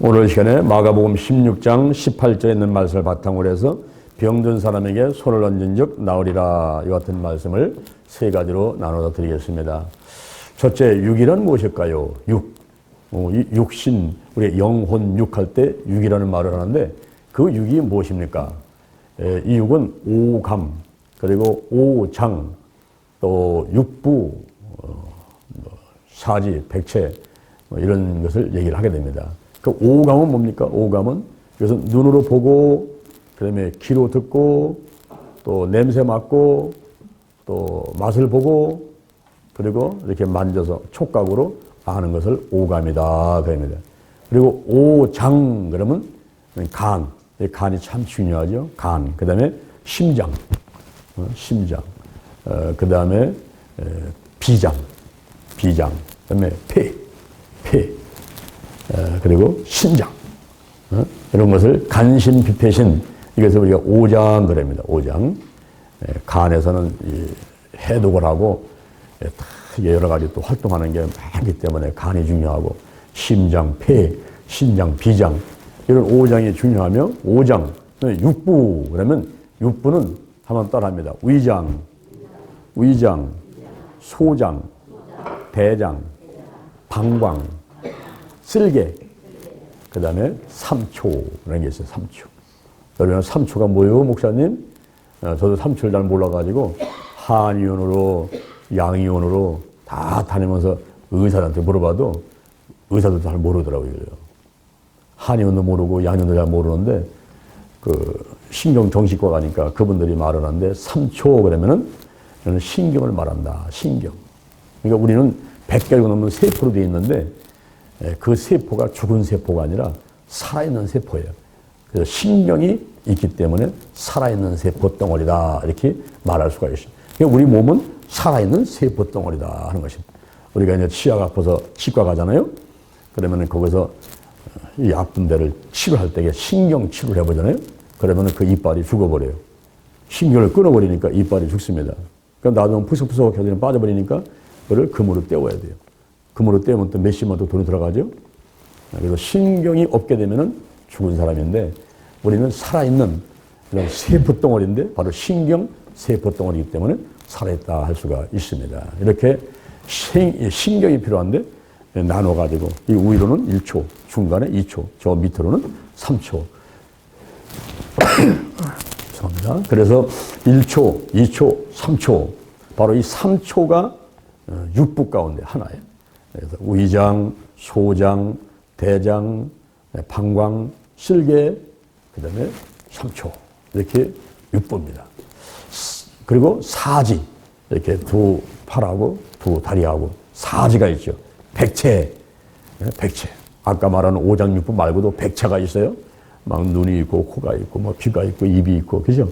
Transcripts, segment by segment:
오늘 시간에 마가복음 16장 18절에 있는 말씀을 바탕으로 해서 병든 사람에게 손을 얹은 즉 나으리라 이 같은 말씀을 세 가지로 나눠서 드리겠습니다. 첫째, 육이란 무엇일까요? 육신, 우리 영혼 육할 때 육이라는 말을 하는데 그 육이 무엇입니까? 이 육은 오감, 그리고 오장, 또 육부, 사지, 백체 이런 것을 얘기를 하게 됩니다. 그 오감은 뭡니까? 오감은 이것은 눈으로 보고, 그다음에 귀로 듣고, 또 냄새 맡고, 또 맛을 보고, 그리고 이렇게 만져서 촉각으로 아는 것을 오감이다 그럽니다. 그리고 오장 그러면 간, 간이 참 중요하죠. 간, 그다음에 심장, 심장, 그다음에 비장, 그다음에 폐. 그리고 신장, 이런 것을 간신, 비폐신, 이것을 우리가 오장 그럽니다. 오장. 간에서는 해독을 하고 여러 가지 또 활동하는 게 많기 때문에 간이 중요하고, 심장, 폐, 신장, 비장, 이런 오장이 중요하며, 오장, 육부 그러면 육부는 한번 따라합니다. 위장, 소장, 대장, 방광, 쓸개, 그 다음에 삼초라는 게 있어요. 삼초. 여러분, 삼초가 뭐예요, 목사님? 저도 삼초를 잘 몰라가지고 한의원으로, 양의원으로 다 다니면서 의사한테 물어봐도 의사도 잘 모르더라고요. 한의원도 모르고 양의원도 잘 모르는데 그 신경정신과 가니까 그분들이 말을 하는데 삼초 그러면은 저는 신경을 말한다. 신경. 그러니까 우리는 100개가 넘는 세포로 되어 있는데 그 세포가 죽은 세포가 아니라 살아있는 세포예요. 그래서 신경이 있기 때문에 살아있는 세포 덩어리다 이렇게 말할 수가 있습니다. 그러니까 우리 몸은 살아있는 세포 덩어리다 하는 것입니다. 우리가 이제 치아가 아파서 치과 가잖아요. 그러면 거기서 이 아픈 데를 치료할 때 신경 치료를 해보잖아요. 그러면 그 이빨이 죽어버려요. 신경을 끊어버리니까 이빨이 죽습니다. 그러니까 나중에 푸석푸석 해서 빠져버리니까 그걸 금으로 떼워야 돼요. 금으로 떼우면 또 몇십만 원 돈이 들어가죠. 그래서 신경이 없게 되면은 죽은 사람인데 우리는 살아있는 이런 세포 덩어리인데 바로 신경 세포 덩어리이기 때문에 살아있다 할 수가 있습니다. 이렇게 신경이 필요한데 나눠가지고 이 위로는 1초, 중간에 2초, 저 밑으로는 3초. 죄송합니다. 그래서 1초, 2초, 3초. 바로 이 3초가 육부 가운데 하나예요. 그래서 위장, 소장, 대장, 방광, 쓸개, 그 다음에 3초. 이렇게 육부입니다. 그리고 사지. 이렇게 두 팔하고 두 다리하고 사지가 있죠. 백체. 아까 말하는 오장육부 말고도 백체가 있어요. 막 눈이 있고, 코가 있고, 뭐 귀가 있고, 입이 있고, 그죠?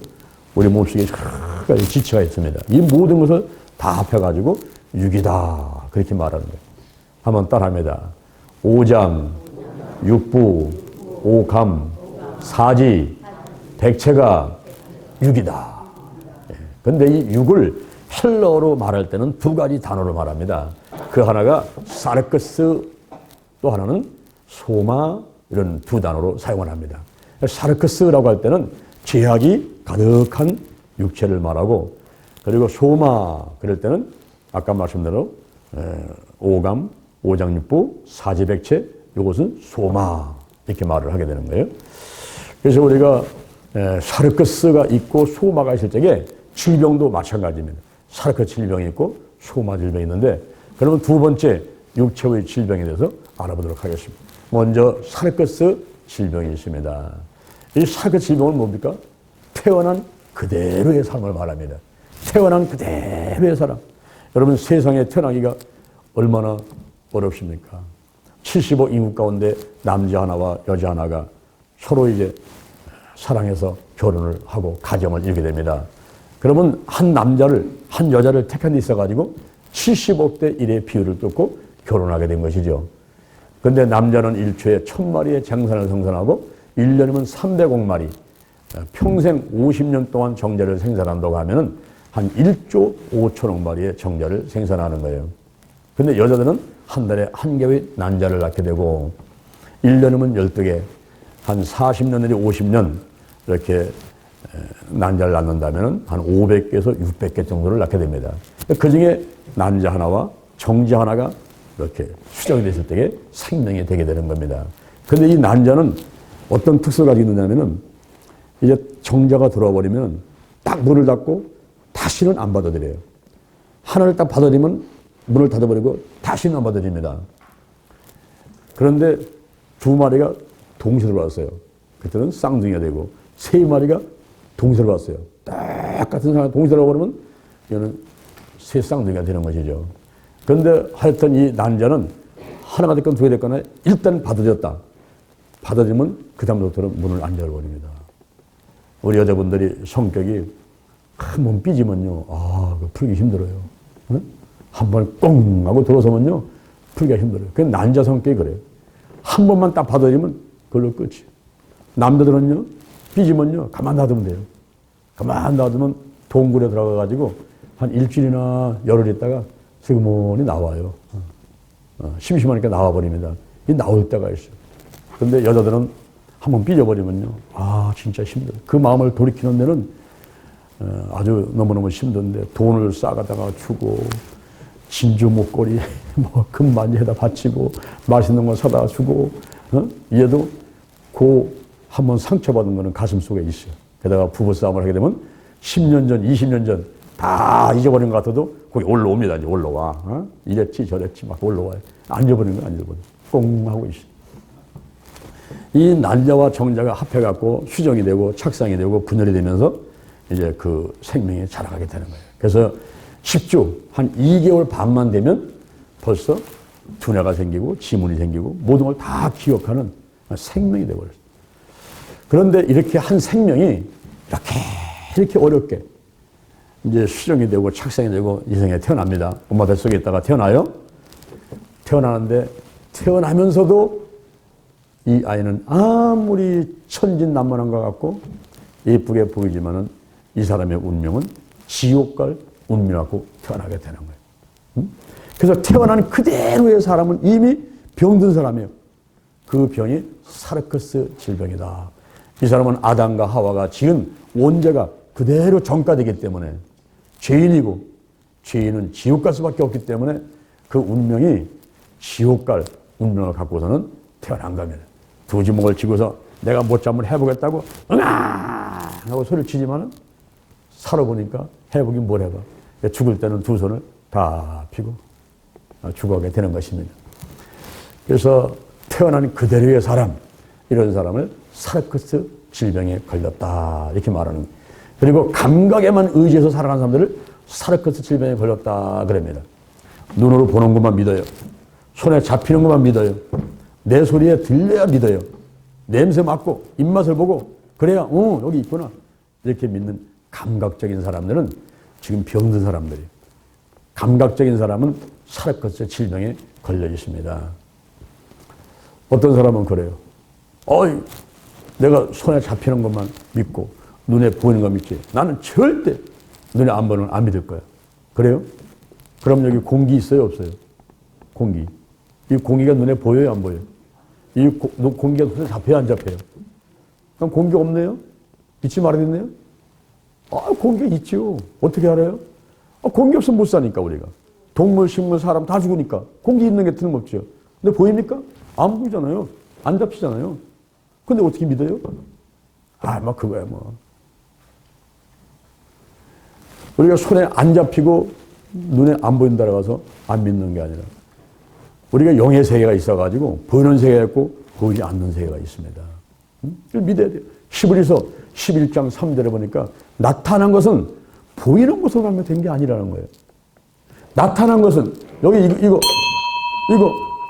우리 몸속에 여러 가지 지체가 있습니다. 이 모든 것을 다 합해가지고 육이다. 그렇게 말하는 거예요. 한번 따라합니다. 오장, 육부, 오감, 사지, 백체가 육이다. 그런데 이 육을 헬러어로 말할 때는 두 가지 단어로 말합니다. 그 하나가 사르크스, 또 하나는 소마, 이런 두 단어로 사용을 합니다. 사르크스라고 할 때는 죄악이 가득한 육체를 말하고, 그리고 소마 그럴 때는 아까 말씀대로 오감, 오장육부, 사지백체, 이것은 소마 이렇게 말을 하게 되는 거예요. 그래서 우리가 사르크스가 있고 소마가 있을 적에 질병도 마찬가지입니다. 사르크스 질병이 있고 소마 질병이 있는데, 그러면 두 번째 육체의 질병에 대해서 알아보도록 하겠습니다. 먼저 사르크스 질병이 있습니다. 이 사르크스 질병은 뭡니까? 태어난 그대로의 삶을 말합니다. 태어난 그대로의 사람. 여러분, 세상에 태어나기가 얼마나 어렵습니까? 70억 인구 가운데 남자 하나와 여자 하나가 서로 이제 사랑해서 결혼을 하고 가정을 이루게 됩니다. 그러면 한 남자를, 한 여자를 택한 데 있어가지고 70억 대 1의 비율을 뚫고 결혼하게 된 것이죠. 그런데 남자는 1초에 1000마리의 장산을 생산하고 1년이면 300억 마리, 평생 50년 동안 정자를 생산한다고 하면은 한 1조 5천억 마리의 정자를 생산하는 거예요. 그런데 여자들은 한 달에 한 개의 난자를 낳게 되고, 1년이면 12개, 한 40년 내지 50년 이렇게 난자를 낳는다면 한 500개에서 600개 정도를 낳게 됩니다. 그 중에 난자 하나와 정자 하나가 이렇게 수정이 됐을 때에 생명이 되게 되는 겁니다. 그런데 이 난자는 어떤 특성을 가지고 있느냐면은 이제 정자가 들어와 버리면 딱 문을 닫고 다시는 안 받아들여요. 하나를 딱 받아들이면 문을 닫아버리고 다시는 안 받아들입니다. 그런데 두 마리가 동시에 들어왔어요. 그때는 쌍둥이가 되고 세 마리가 동시에 들어왔어요. 똑같은 상황에 동시에 들어버리면 이거는 세 쌍둥이가 되는 것이죠. 그런데 하여튼 이 난자는 하나가 됐건 두 개 됐거나 일단 받아들였다. 받아들이면 그 다음부터는 문을 안 열어버립니다. 우리 여자분들이 성격이 한 번 삐지면요. 풀기 힘들어요. 응? 한 번 꽁 하고 들어서면요. 풀기가 힘들어요. 그 난자 성격이 그래요. 한 번만 딱 받아들이면 그걸로 끝이에요. 남자들은요. 삐지면요. 가만 놔두면 돼요. 가만 놔두면 동굴에 들어가가지고 한 일주일이나 열흘 있다가 슬그머니 나와요. 심심하니까 나와버립니다. 이 나올 때가 있어요. 그런데 여자들은 한번 삐져버리면요. 진짜 힘들어요. 그 마음을 돌이키는 데는 아주 너무너무 힘든데 돈을 싸가다가 주고 진주 목걸이 금 많이에다 바치고 맛있는 거 사다 주고 얘도 그 한번 상처받은 거는 가슴 속에 있어요. 게다가 부부싸움을 하게 되면 10년 전, 20년 전 다 잊어버린 것 같아도 거기 올라옵니다. 이제 올라와. 이랬지 저랬지 막 올라와요. 안 잊어버린 건 안 잊어버려. 꽁 하고 있어요. 이 난자와 정자가 합해갖고 수정이 되고 착상이 되고 분열이 되면서 이제 그 생명이 자라가게 되는 거예요. 그래서 10주, 한 2개월 반만 되면 벌써 두뇌가 생기고 지문이 생기고 모든 걸 다 기억하는 생명이 되어버렸어요. 그런데 이렇게 한 생명이 이렇게 어렵게 이제 수정이 되고 착상이 되고 이 세상에 태어납니다. 엄마 뱃속에 있다가 태어나요. 태어나는데 태어나면서도 이 아이는 아무리 천진난만한 것 같고 예쁘게 보이지만은 이 사람의 운명은 지옥 갈 운명하고 태어나게 되는 거예요. 그래서 태어난 그대로의 사람은 이미 병든 사람이에요. 그 병이 사르커스 질병이다. 이 사람은 아담과 하와가 지은 원죄가 그대로 전가되기 때문에 죄인이고 죄인은 지옥 갈 수밖에 없기 때문에 그 운명이 지옥 갈 운명을 갖고서는 태어난 겁니다. 두 주먹을 쥐고서 내가 못자 한번 해보겠다고 응아 하고 소리를 치지만은 살아보니까 해보긴 뭘 해봐. 죽을 때는 두 손을 다 펴고 죽어가게 되는 것입니다. 그래서 태어난 그대로의 사람, 이런 사람을 사르커스 질병에 걸렸다 이렇게 말하는 거예요. 그리고 감각에만 의지해서 살아가는 사람들을 사르커스 질병에 걸렸다 그럽니다. 눈으로 보는 것만 믿어요. 손에 잡히는 것만 믿어요. 내 소리에 들려야 믿어요. 냄새 맡고 입맛을 보고 그래야 여기 있구나 이렇게 믿는 감각적인 사람들은 지금 병든 사람들이에요. 감각적인 사람은 사르커스 질병에 걸려 있습니다. 어떤 사람은 그래요. 내가 손에 잡히는 것만 믿고 눈에 보이는 것 믿지. 나는 절대 눈에 안 보이는 건 안 믿을 거야. 그래요? 그럼 여기 공기 있어요? 없어요? 공기. 이 공기가 눈에 보여요? 안 보여요? 이 공기가 손에 잡혀요? 안 잡혀요? 그럼 공기가 없네요? 믿지 말아야겠네요? 공기가 있죠. 어떻게 알아요? 공기 없으면 못 사니까 우리가. 동물, 식물, 사람 다 죽으니까. 공기 있는 게 틀림없죠. 근데 보입니까? 안 보이잖아요. 안 잡히잖아요. 근데 어떻게 믿어요? 그거야 뭐. 우리가 손에 안 잡히고 눈에 안 보인다고 해서 안 믿는 게 아니라 우리가 영의 세계가 있어가지고 보이는 세계가 있고 보이지 않는 세계가 있습니다. 그걸 믿어야 돼요. 히브리서 11장 3절에 보니까 나타난 것은 보이는 것으로 발명된 게 아니라는 거예요. 나타난 것은 여기 이거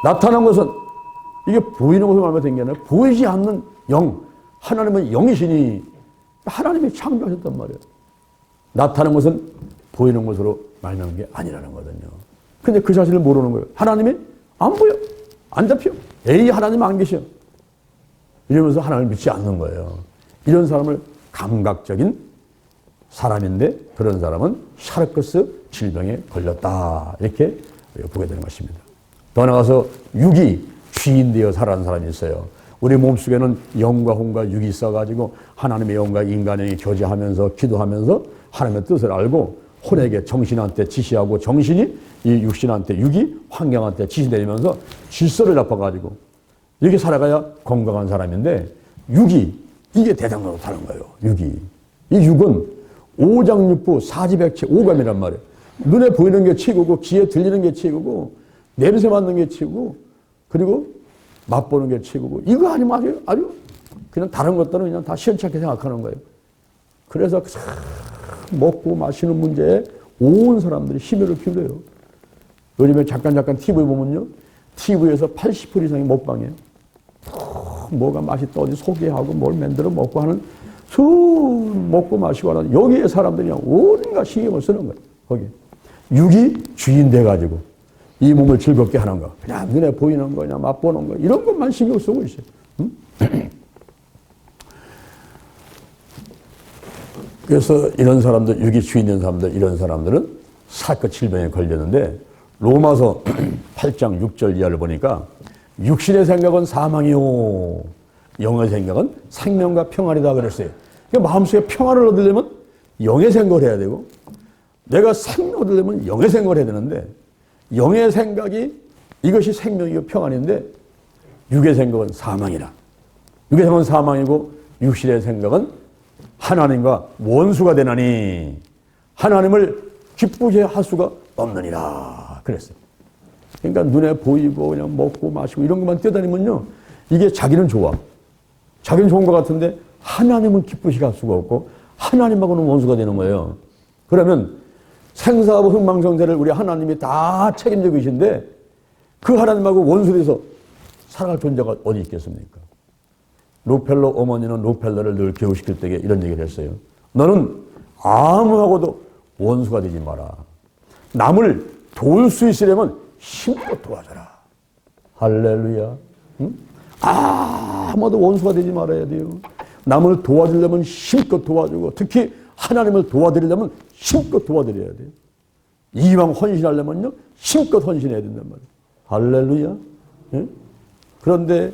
나타난 것은 이게 보이는 것으로 발명된 게 아니라 보이지 않는 영, 하나님은 영이시니 하나님이 창조하셨단 말이에요. 나타난 것은 보이는 것으로 말미암은 게 아니라는 거거든요. 근데 그 사실을 모르는 거예요. 하나님이 안 보여, 안 잡혀. 하나님 안 계셔. 이러면서 하나님을 믿지 않는 거예요. 이런 사람을 감각적인 사람인데 그런 사람은 사르커스 질병에 걸렸다 이렇게 보게 되는 것입니다. 더 나아가서 육이 주인 되어 살아가는 사람이 있어요. 우리 몸속에는 영과 혼과 육이 있어가지고 하나님의 영과 인간의 영이 교제하면서 기도하면서 하나님의 뜻을 알고 혼에게 정신한테 지시하고 정신이 이 육신한테 육이 환경한테 지시되면서 질서를 잡아가지고 이렇게 살아가야 건강한 사람인데 육이 이게 대장으로 사는 거예요. 육이. 이 육은 오장육부 사지백체 오감이란 말이에요. 눈에 보이는 게 치고고 귀에 들리는 게 치고고 냄새 맡는 게 치고 그리고 맛보는 게 치고고 이거 아니면 아주 그냥 다른 것들은 그냥 다 시원찮게 생각하는 거예요. 그래서 먹고 마시는 문제에 온 사람들이 심혈을 기울여요. 요즘에 잠깐 TV 보면요. TV에서 80% 이상이 먹방이에요. 뭐가 맛있다 어디 소개하고 뭘 만들어 먹고 하는 먹고 마시고 하는 여기에 사람들이 그냥 온갖 신경을 쓰는 거예요. 거기 육이 주인 돼가지고 이 몸을 즐겁게 하는 거 그냥 눈에 보이는 거 그냥 맛보는 거 이런 것만 신경 쓰고 있어요. 응? 그래서 이런 사람들 육이 주인 된 사람들 이런 사람들은 사껏 질병에 걸렸는데 로마서 8장 6절 이하를 보니까 육신의 생각은 사망이요 영의 생각은 생명과 평안이다 그랬어요. 그러니까 마음속에 평안을 얻으려면 영의 생각을 해야 되고 내가 생명을 얻으려면 영의 생각을 해야 되는데 영의 생각이 이것이 생명이고 평안인데 육의 생각은 사망이라. 육의 생각은 사망이고 육신의 생각은 하나님과 원수가 되나니 하나님을 기쁘게 할 수가 없느니라 그랬어요. 그러니까 눈에 보이고 그냥 먹고 마시고 이런 것만 뛰어다니면요. 이게 자기는 좋아. 자기는 좋은 것 같은데 하나님은 기쁘시게 할 수가 없고 하나님하고는 원수가 되는 거예요. 그러면 생사하고 흥망성쇠를 우리 하나님이 다 책임지고 계신데 그 하나님하고 원수돼서 살아갈 존재가 어디 있겠습니까? 록펠러 어머니는 록펠러를 늘 교육시킬 때 이런 얘기를 했어요. 너는 아무하고도 원수가 되지 마라. 남을 도울 수 있으려면 힘껏 도와줘라. 할렐루야. 응? 아무도 원수가 되지 말아야 돼요. 남을 도와주려면 힘껏 도와주고 특히 하나님을 도와드리려면 힘껏 도와드려야 돼요. 이왕 헌신하려면요 힘껏 헌신해야 된단 말이에요. 할렐루야. 응? 그런데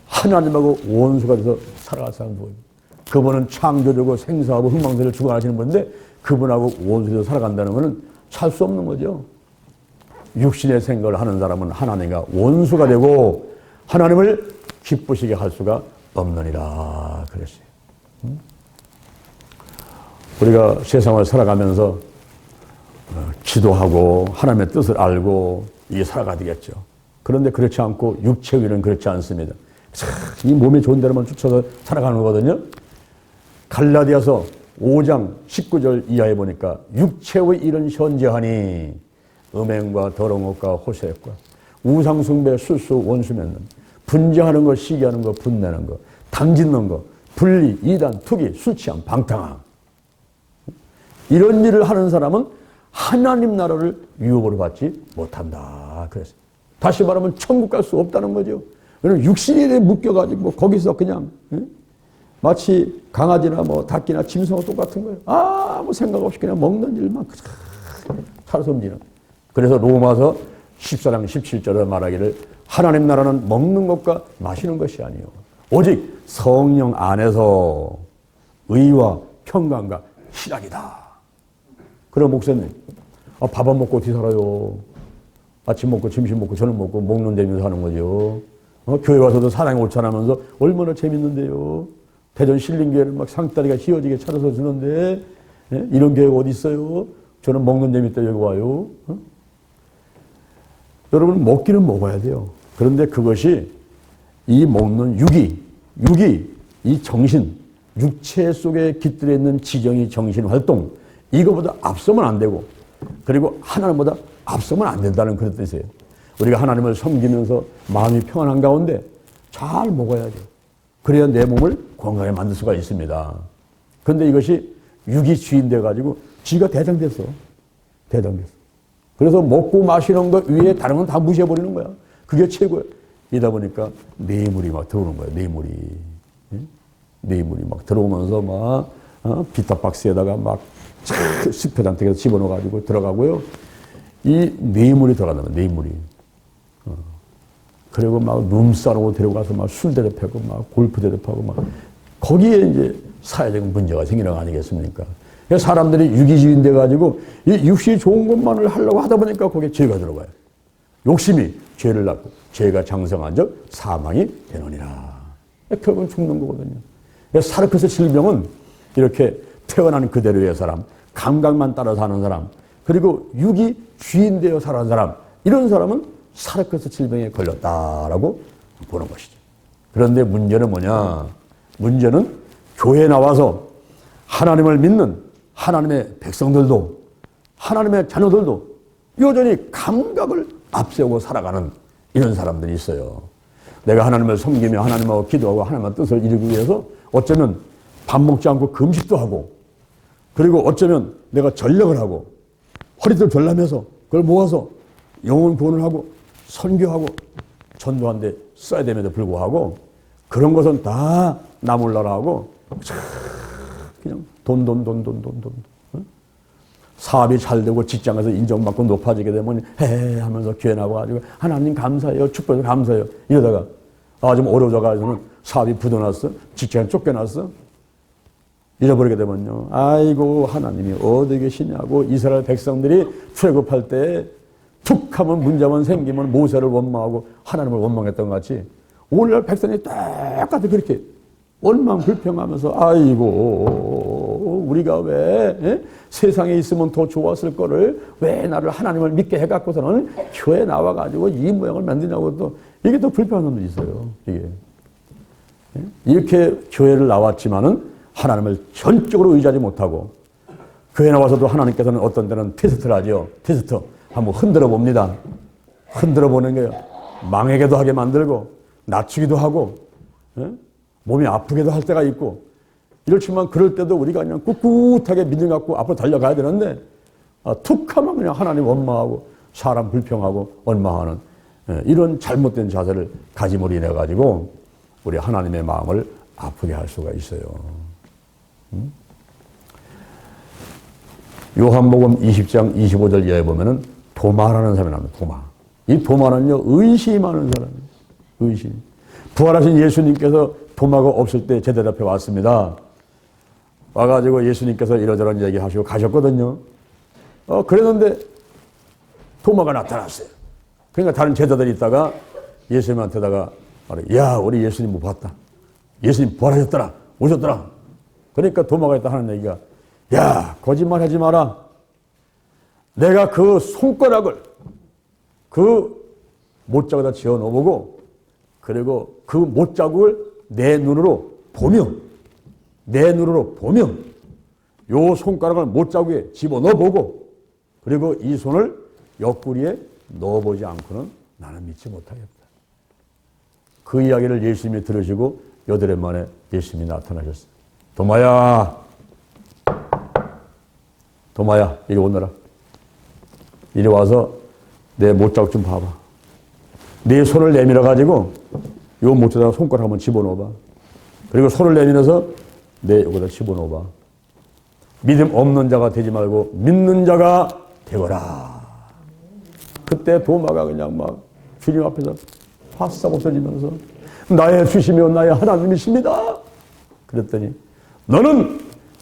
하나님하고 원수가 돼서 살아갈 사람 누구예요? 그분은 창조주고 생사하고 흥망세를 주관하시는 분인데 그분하고 원수돼서 살아간다는 것은 살 수 없는 거죠. 육신의 생각을 하는 사람은 하나님과 원수가 되고 하나님을 기쁘시게 할 수가 없느니라 그랬어요. 우리가 세상을 살아가면서 기도하고 하나님의 뜻을 알고 이게 살아가야 되겠죠. 그런데 그렇지 않고 육체 위는 그렇지 않습니다. 이 몸이 좋은 데로만 쫓아서 살아가는 거거든요. 갈라디아서 5장 19절 이하에 보니까 육체의 일은 현재하니 음행과 더러운 것과 호색과 우상숭배 술수 원수맺는 분쟁하는 것 시기하는 것 분내는 것 당짓는 것 분리 이단 투기 술취함 방탕함 이런 일을 하는 사람은 하나님 나라를 유업으로 받지 못한다 그랬어요. 다시 말하면 천국 갈 수 없다는 거죠. 왜냐면 육신에 묶여가지고 거기서 그냥 마치 강아지나 뭐 닭이나 짐승하고 똑같은 거예요. 아무 생각 없이 그냥 먹는 일만 살섬지는. 그래서 로마서 14장 17절에 말하기를 하나님 나라는 먹는 것과 마시는 것이 아니요 오직 성령 안에서 의와 평강과 희락이다. 그럼 목사님 밥 안 먹고 어떻게 살아요? 아침 먹고 점심 먹고 저녁 먹고 먹는 재미로 사는 거죠. 교회 와서도 사랑이 옳잖아면서 얼마나 재밌는데요. 대전 신림교회는 막 상다리가 휘어지게 차려서 주는데 이런 교회가 어디 있어요? 저는 먹는 재미 때문에 여기 와요. 여러분 먹기는 먹어야 돼요. 그런데 그것이 이 먹는 육이 이 정신 육체 속에 깃들어 있는 지정의 정신 활동 이거보다 앞서면 안 되고 그리고 하나님보다 앞서면 안 된다는 그런 뜻이에요. 우리가 하나님을 섬기면서 마음이 평안한 가운데 잘 먹어야죠. 그래야 내 몸을 건강하게 만들 수가 있습니다. 그런데 이것이 육이 주인 돼가지고 쥐가 대장됐어. 그래서 먹고 마시는 것 위에 다른 건 다 무시해버리는 거야. 그게 최고야. 이다 보니까 뇌물이 막 들어오는 거야. 뇌물이 막 들어오면서 막 비타박스에다가 막 스표단택에서 집어넣어가지고 들어가고요. 이 뇌물이 들어간다면 뇌물이. 그리고 막 룸사롱으로 데려가서 막 술 대접하고 막 골프 대접하고 막 거기에 이제 사회적 문제가 생기는 거 아니겠습니까? 그래서 사람들이 유기주의 돼가지고 이 육신이 좋은 것만을 하려고 하다 보니까 거기에 죄가 들어가요. 욕심이 죄를 낳고 죄가 장성한 적 사망이 되느니라. 결국은 죽는 거거든요. 그래서 사르크스 질병은 이렇게 태어난 그대로의 사람, 감각만 따라 사는 사람, 그리고 육이 주인 되어 살아가는 사람, 이런 사람은 사르크스 질병에 걸렸다라고 보는 것이죠. 그런데 문제는 뭐냐? 문제는 교회에 나와서 하나님을 믿는 하나님의 백성들도, 하나님의 자녀들도 여전히 감각을 앞세우고 살아가는 이런 사람들이 있어요. 내가 하나님을 섬기며 하나님하고 기도하고 하나님의 뜻을 이루기 위해서 어쩌면 밥 먹지 않고 금식도 하고, 그리고 어쩌면 내가 전력을 하고 허리를 졸라매서 그걸 모아서 영혼 구원을 하고 선교하고 전도한 데 써야 됨에도 불구하고 그런 것은 다 나몰라라 하고 그냥 돈. 사업이 잘 되고 직장에서 인정받고 높아지게 되면 해 하면서 교회 나와가지고 하나님 감사해요, 축복해서 감사해요, 이러다가 좀 어려워져가지고는 사업이 부도났어, 직장에 쫓겨났어, 잃어버리게 되면요, 아이고 하나님이 어디 계시냐고 이스라엘 백성들이 출애굽할 때 툭 하면 문제만 생기면 모세를 원망하고 하나님을 원망했던 것 같이 오늘날 백성이 똑같이 그렇게 원망 불평하면서 아이고 우리가 왜 세상에 있으면 더 좋았을 거를 왜 나를 하나님을 믿게 해갖고서는 교회 나와가지고 이 모양을 만드냐고 또 이게 또 불평하는 놈들이 있어요. 이게 이렇게 교회를 나왔지만은 하나님을 전적으로 의지하지 못하고 교회 나와서도 하나님께서는 어떤 때는 테스트를 하죠. 테스트 한번 흔들어 봅니다. 흔들어 보는 거예요. 망하게도 하게 만들고 낮추기도 하고 몸이 아프게도 할 때가 있고 이렇지만 그럴 때도 우리가 그냥 꿋꿋하게 믿음 갖고 앞으로 달려가야 되는데 툭 하면 그냥 하나님 원망하고 사람 불평하고 원망하는 이런 잘못된 자세를 가짐으로 인해 가지고 우리 하나님의 마음을 아프게 할 수가 있어요. 요한복음 20장 25절 이하에 보면은 도마라는 사람이 나옵니다. 도마. 이 도마는요, 의심하는 사람이에요. 의심. 부활하신 예수님께서 도마가 없을 때 제자들 앞에 왔습니다. 와가지고 예수님께서 이러저런 얘기하시고 가셨거든요. 그랬는데 도마가 나타났어요. 그러니까 다른 제자들이 있다가 예수님한테다가 야, 우리 예수님 못 봤다. 예수님 부활하셨더라. 오셨더라. 그러니까 도마가 있다 하는 얘기가 야, 거짓말 하지 마라. 내가 그 손가락을 그 못자국에다 지어 넣어보고 그리고 그 못자국을 내 눈으로 보면 요 손가락을 못자국에 집어넣어보고 그리고 이 손을 옆구리에 넣어보지 않고는 나는 믿지 못하겠다. 그 이야기를 예수님이 들으시고 여드레 만에 예수님이 나타나셨어요. 도마야 이리 오너라. 이리 와서 내 못자국 좀 봐봐. 네 손을 내밀어 가지고 요 못자국에다 손가락 한번 집어넣어봐. 그리고 손을 내밀어서 내 여기다 집어넣어봐. 믿음 없는 자가 되지 말고 믿는 자가 되거라. 그때 도마가 그냥 막 주님 앞에서 화싹 없어지면서 나의 주시며 나의 하나님이십니다. 그랬더니 너는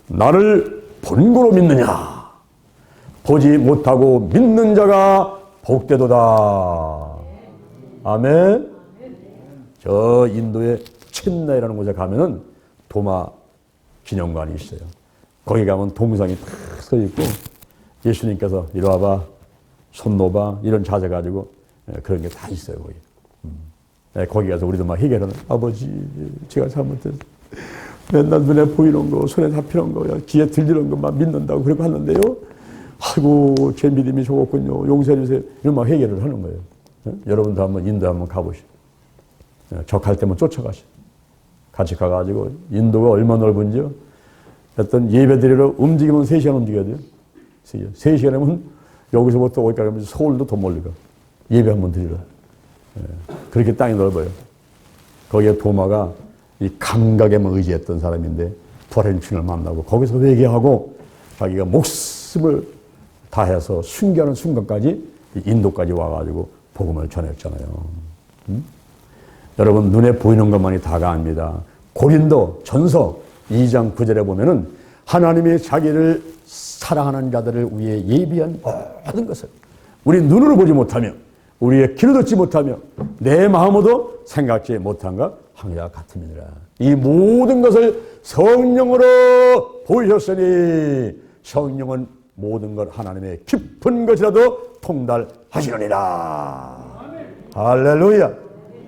나를 본고로 믿느냐? 보지 못하고 믿는 자가 복되도다. 아멘. 저 인도의 첸나이라는 곳에 가면은 도마 기념관이 있어요. 거기 가면 동상이 탁 서 있고 예수님께서 이리 와봐, 손 놓아봐 이런 자세 가지고 그런 게 다 있어요 거기. 거기 가서 우리도 막 해결하는 아버지 제가 잘못했어요. 맨날 눈에 보이는 거, 손에 잡히는 거, 귀에 들리는 것만 믿는다고 그렇게 하는데요. 아이고 제 믿음이 좋았군요. 용서해 주세요. 이런 막 해결을 하는 거예요. 여러분도 한번 인도 한번 가보시오. 적할 때면 쫓아가시오. 같이 가가지고 인도가 얼마나 넓은지요. 어떤 예배 드리러 움직이면 3시간 움직여야 돼요. 3시간이면 여기서부터 어디까지 가면 서울도 더 멀리 가. 예배 한번 드리러. 그렇게 땅이 넓어요. 거기에 도마가 이 감각에만 의지했던 사람인데 부활의 주님을 만나고 거기서 회개하고 자기가 목숨을 다해서 순교하는 순간까지 인도까지 와가지고 복음을 전했잖아요. 여러분 눈에 보이는 것만이 다가 아닙니다. 고린도 전서 2장 9절에 보면은 하나님이 자기를 사랑하는 자들을 위해 예비한 모든 것을 우리 눈으로 보지 못하며 우리의 귀로 듣지 못하며 내 마음으로도 생각지 못한 것 항상 같음이니라. 이 모든 것을 성령으로 보이셨으니 성령은 모든 것 하나님의 깊은 것이라도 통달하시느니라. 할렐루야.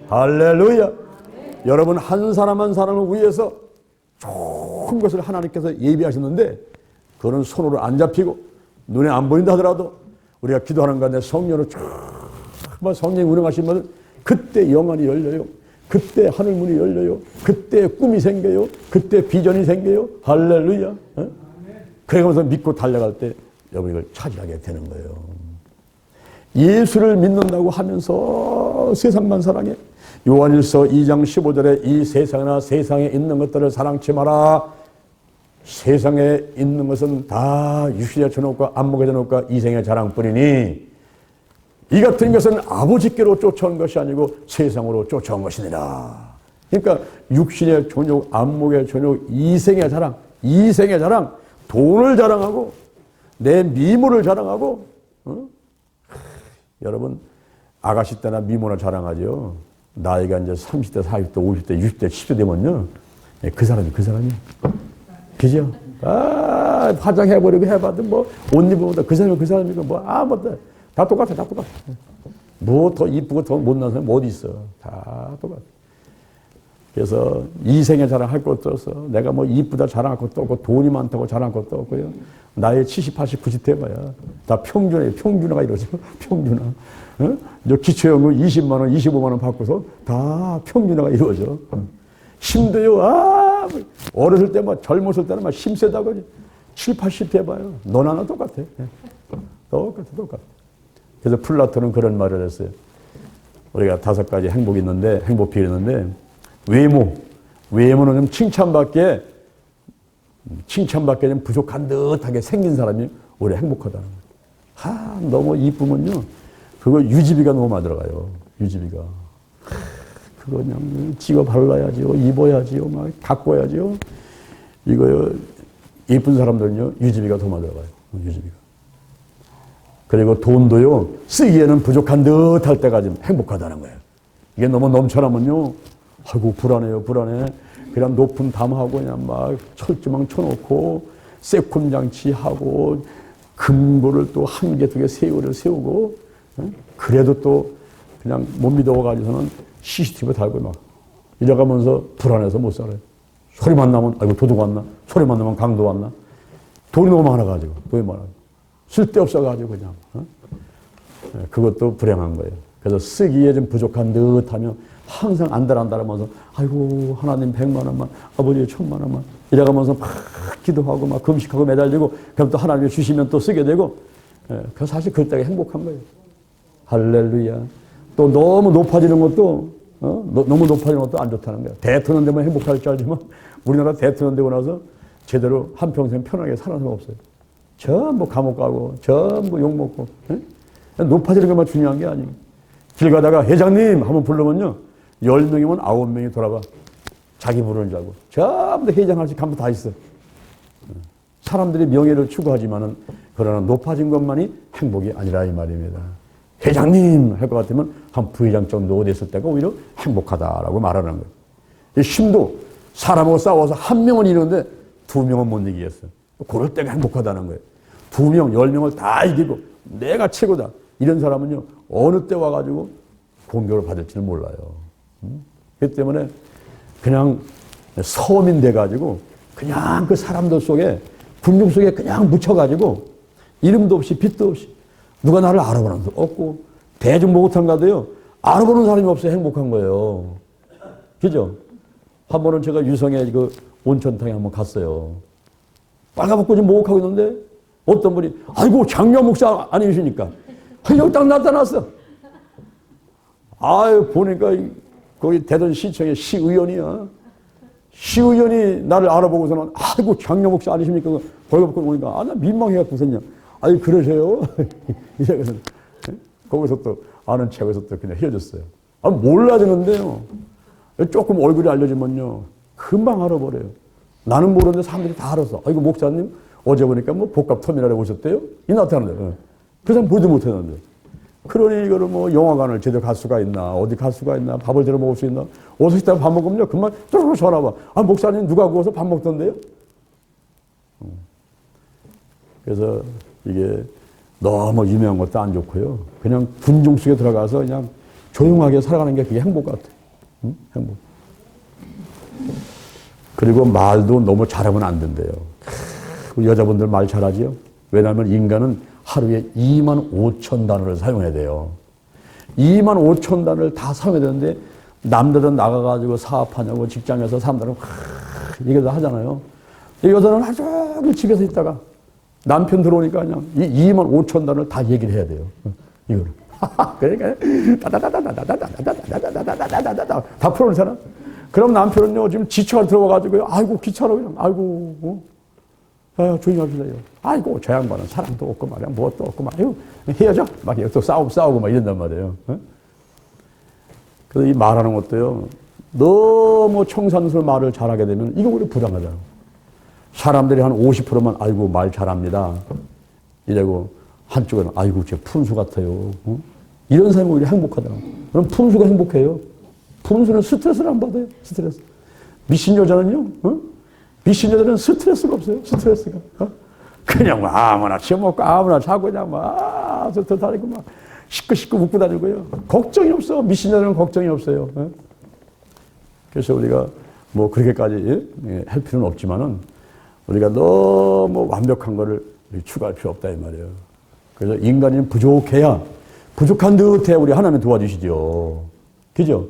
할렐루야. 여러분 한 사람 한 사람을 위해서 좋은 것을 하나님께서 예비하셨는데 그거는 손으로 안 잡히고 눈에 안 보인다 하더라도 우리가 기도하는 가운데 성령으로 정말 성령이 운행하시면 그때 영안이 열려요. 그때 하늘문이 열려요. 그때 꿈이 생겨요. 그때 비전이 생겨요. 할렐루야. 그러면서 믿고 달려갈 때 여러분 이걸 차지하게 되는 거예요. 예수를 믿는다고 하면서 세상만 사랑해. 요한일서 2장 15절에 이 세상이나 세상에 있는 것들을 사랑치 마라. 세상에 있는 것은 다 육신의 전업과 안목의 전업과 이생의 자랑뿐이니 이 같은 것은 아버지께로 쫓아온 것이 아니고 세상으로 쫓아온 것이니라. 그러니까 육신의 전욕, 안목의 전욕, 이생의 자랑, 돈을 자랑하고 내 미모를 자랑하고 여러분 아가씨 때나 미모를 자랑하죠. 나이가 이제 30대, 40대, 50대, 60대, 70대 되면요. 그 사람이. 그죠? 화장해버리고 해봐도 뭐, 옷 입어보다 그 사람이고 뭐, 다 똑같아. 뭐 더 이쁘고 더 못난 사람이 어디 있어. 다 똑같아. 그래서 이생에 자랑할 것도 없어. 내가 뭐 이쁘다 자랑할 것도 없고, 돈이 많다고 자랑할 것도 없고요. 나이 70, 80, 90 돼봐야. 다 평준화가 이러죠. 평준화. 기초연금 20만원, 25만원 받고서 다 평준화가 이루어져. 힘도요, 어렸을 때, 젊었을 때는 막 힘세다고 하지. 7, 80 돼봐요. 너나 똑같아. 똑같아. 그래서 플라톤은 그런 말을 했어요. 우리가 5가지 행복이 있는데, 행복이 있는데, 외모는 좀 칭찬받기에 좀 부족한 듯하게 생긴 사람이 오래 행복하다는 거예요. 너무 이쁘면요. 그거 유지비가 너무 많이 들어가요. 유지비가. 그거 그냥 찍어 발라야지요. 입어야지요. 막 가꿔야지요. 이거요. 예쁜 사람들은요. 유지비가 더 많이 들어가요. 유지비가. 그리고 돈도요. 쓰기에는 부족한 듯 할 때가 좀 행복하다는 거예요. 이게 너무 넘쳐나면요. 아이고 불안해. 그냥 높은 담하고 그냥 막 철조망 쳐놓고 세콤장치하고 금고를 또 1개, 2개, 3개를 세우고 그래도 또 그냥 못 믿어가지고서는 CCTV 달고 막 이래가면서 불안해서 못 살아요. 소리만 나면 아이고 도둑 왔나? 소리만 나면 강도 왔나? 돈이 너무 많아가지고 쓸데없어가지고 그냥 그것도 불행한 거예요. 그래서 쓰기에 좀 부족한 듯하면 항상 안달하면서 아이고 하나님 100만 원만 아버지 1000만 원만 이래가면서 막 기도하고 막 금식하고 매달리고 그럼 또 하나님이 주시면 또 쓰게 되고 그 사실 그때가 행복한 거예요. 할렐루야. 또 너무 높아지는 것도 너무 높아지는 것도 안 좋다는 거예요. 대통령 되면 행복할 줄 알지만 우리나라 대통령 되고 나서 제대로 한평생 편하게 사는 사람 없어요. 전부 감옥 가고 전부 욕먹고 높아지는 것만 중요한 게 아니에요. 길 가다가 회장님 한번 부르면요 10명이면 9명이 돌아봐. 자기 부르는 줄 알고 전부 회장할지 간부 다 있어. 사람들이 명예를 추구하지만은 그러나 높아진 것만이 행복이 아니라 이 말입니다. 회장님 할 것 같으면 한 부회장 정도 됐을 때가 오히려 행복하다라고 말하는 거예요. 이 힘도 사람하고 싸워서 1명은 이기는데 2명은 못 이기겠어. 그럴 때가 행복하다는 거예요. 2명, 10명을 다 이기고 내가 최고다. 이런 사람은요 어느 때 와가지고 공격을 받을지는 몰라요. 그렇기 때문에 그냥 서민 돼가지고 그냥 그 사람들 속에 군중 속에 그냥 묻혀가지고 이름도 없이 빛도 없이 누가 나를 알아보는 사람 없고 대중목욕탕 가도요 알아보는 사람이 없어요. 행복한 거예요. 그죠? 한 번은 제가 유성에 그 온천탕에 한번 갔어요. 빨가벗고 지금 목욕하고 있는데 어떤 분이 아이고 장려 목사 아니십니까? 여기 딱 나타났어. 보니까 거기 대전시청의 시의원이야. 시의원이 나를 알아보고서는 아이고 장려 목사 아니십니까? 벌거벗고 오니까 나 민망해갖고 그냥 그러세요? 이래서 거기서 또 아는 척에서 또 그냥 헤어졌어요. 몰라주는데요. 조금 얼굴이 알려지면요, 금방 알아버려요. 나는 모르는데 사람들이 다 알았어. 이거 목사님 어제 보니까 뭐 복합터미널에 오셨대요? 이 나타나는데. 그 사람 보지도 못했는데. 그러니 이거를 뭐 영화관을 제대로 갈 수가 있나, 어디 갈 수가 있나, 밥을 제대로 먹을 수 있나, 어디서 있다가 밥 먹으면요, 금방 뚜루루 전화 와. 목사님 누가 구워서 밥 먹던데요? 그래서 이게 너무 유명한 것도 안 좋고요. 그냥 군중 속에 들어가서 그냥 조용하게 살아가는 게 그게 행복 같아요. 행복. 그리고 말도 너무 잘하면 안 된대요. 우리 여자분들 말 잘하지요? 왜냐하면 인간은 하루에 25,000단어를 사용해야 돼요. 25,000단어를 다 사용해야 되는데 남들은 나가가지고 사업하냐고 직장에서 사람들은 이게 다 하잖아요. 이 여자는 하루 종일 집에서 있다가 남편 들어오니까 그냥 이 25,000단어를 다 얘기를 해야 돼요. 이거를. 그러니까 다 풀어놓잖아. 그럼 남편은요 지금 지쳐가 들어와가지고요. 아이고 귀찮아 그냥. 아이고 조용히 합시다. 아이고 저 양반은 사랑도 없고 말이야. 무엇도 없고 말이야. 헤어져. 막 또 싸우고 막 이런단 말이에요. 그래서 이 말하는 것도요. 너무 청산스러운 말을 잘하게 되면 이거 우리 부당하잖아. 사람들이 한 50%만 아이고 말 잘합니다. 이래고 한쪽은 아이고 제 푼수 같아요. 이런 사람이 오히려 행복하더라고. 그럼 푼수가 행복해요. 푼수는 스트레스를 안 받아요. 스트레스. 미신 여자는요. 미신 여자는 스트레스가 없어요. 스트레스가. 그냥 막 아무나 치워먹고 아무나 자고 그냥 막 다니고 막 시끄시끄 웃고 다니고요. 걱정이 없어. 미신 여자는 걱정이 없어요. 그래서 우리가 뭐 그렇게까지 할 필요는 없지만은 우리가 너무 완벽한 거를 추구할 필요 없다 이 말이에요. 그래서 인간이 부족해야 부족한 듯해 우리 하나님 도와주시죠. 그죠?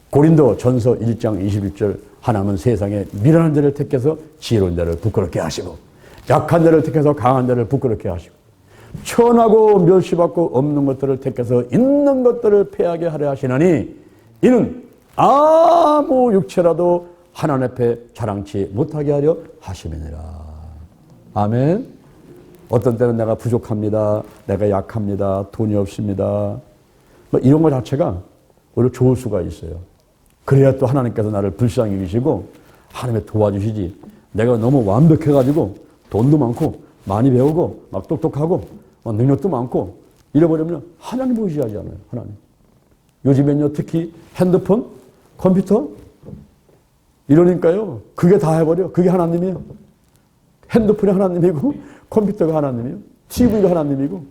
고린도 전서 1장 21절 하나님은 세상에 미련한 자를 택해서 지혜로운 자를 부끄럽게 하시고 약한 자를 택해서 강한 자를 부끄럽게 하시고 천하고 멸시받고 없는 것들을 택해서 있는 것들을 패하게 하려 하시나니 이는 아무 육체라도 하나님 앞에 자랑치 못하게 하려 하심이니라. 아멘. 어떤 때는 내가 부족합니다. 내가 약합니다. 돈이 없습니다. 뭐 이런 것 자체가 오히려 좋을 수가 있어요. 그래야 또 하나님께서 나를 불쌍히 여기시고 하나님의 도와주시지. 내가 너무 완벽해가지고 돈도 많고 많이 배우고 막 똑똑하고 능력도 많고 이래버리면 하나님 의지하지 않아요. 하나님. 요즘엔요 특히 핸드폰, 컴퓨터 이러니까요. 그게 다 해버려. 그게 하나님이에요. 핸드폰이 하나님이고 컴퓨터가 하나님이에요. TV가 하나님이고